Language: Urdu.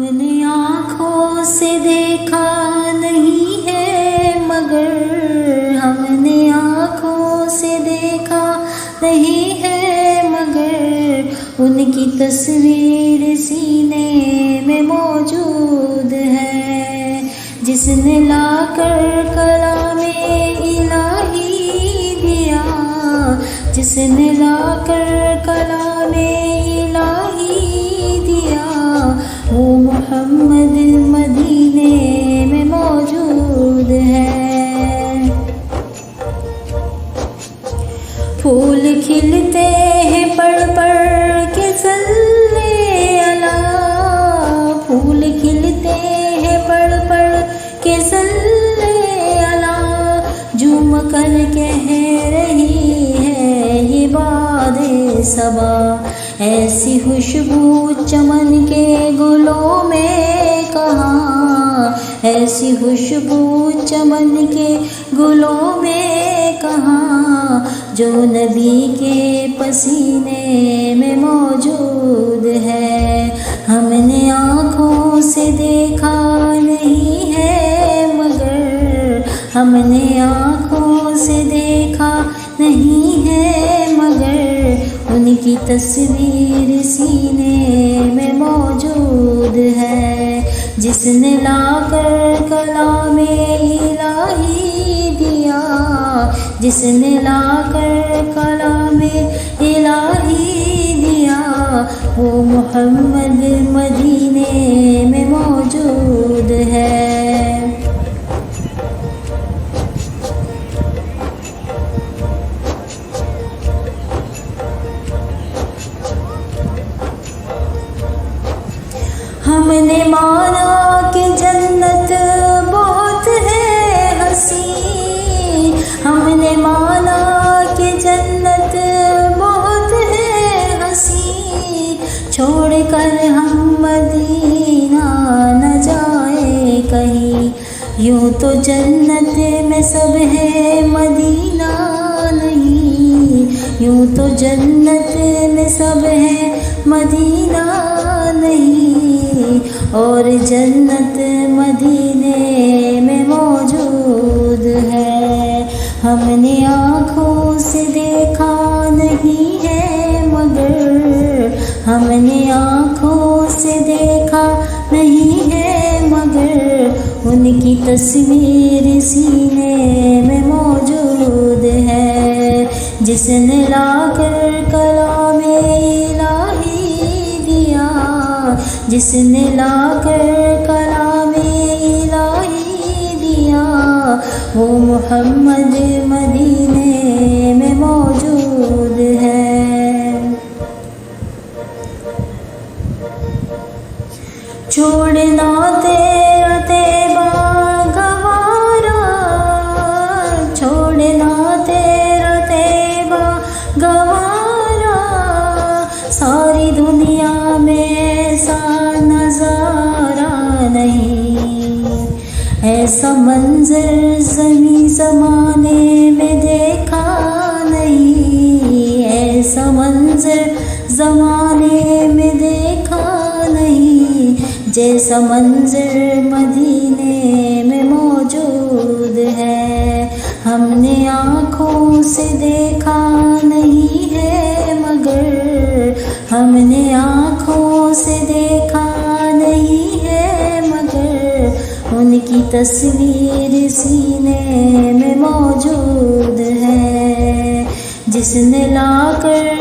نے آنکھوں سے دیکھا نہیں ہے مگر، ہم نے آنکھوں سے دیکھا نہیں ہے مگر، ان کی تصویر سینے میں موجود ہے، جس نے لا کر کلام الہی دیا، جس نے لا کر کلام الہی دیا، وہ محمد مدینے میں موجود ہے۔ پھول کھلتے ہیں پڑھ پڑھ کے صلی اللہ، پھول کھلتے ہیں پڑھ پڑھ کے صلی اللہ، جھوم کر کہہ رہی ہے یہ باد صبا، ایسی خوشبو چمن کے گلوں میں کہاں، ایسی خوشبو چمن کے گلوں میں کہاں، جو نبی کے پسینے میں موجود ہے۔ ہم نے آنکھوں سے دیکھا نہیں ہے مگر، ہم نے آنکھوں سے دیکھا نہیں ہے مگر، ان کی تصویر سینے میں موجود ہے، جس نے لا کر کلام الہی دیا، جس نے لا کر کلام الہی دیا، وہ محمد مدینے میں موجود ہے۔ ہم نے مانا کہ جنت بہت ہے حسین، ہم نے مانا کہ جنت بہت ہے حسین، چھوڑ کر ہم مدینہ نہ جائیں کہیں، یوں تو جنت میں سب ہے مدینہ نہیں، یوں تو جنت میں سب ہے مدینہ نہیں، اور جنت مدینے میں موجود ہے۔ ہم نے آنکھوں سے دیکھا نہیں ہے مگر، ہم نے آنکھوں سے دیکھا نہیں ہے مگر، ان کی تصویر سینے میں موجود ہے، جس نے لا کر کلام الہی دیا، جس نے لا کر کلام الہی دیا، وہ محمد مدینے میں موجود ہے۔ چھوڑنا تیرا طیبہ گوارا، چھوڑنا تیرا طیبہ گوارا، ساری دنیا میں ایسا نظارہ نہیں، ایسا منظر زمیں زمانے میں دیکھا نہیں، ایسا منظر زمانے میں دیکھا نہیں، جیسا منظر مدینے میں موجود ہے۔ ہم نے آنکھوں سے دیکھا نہیں ہے مگر، ہم نے آنکھوں سے دیکھا نہیں ہے مگر، ان کی تصویر سینے میں موجود ہے، جس نے لا کر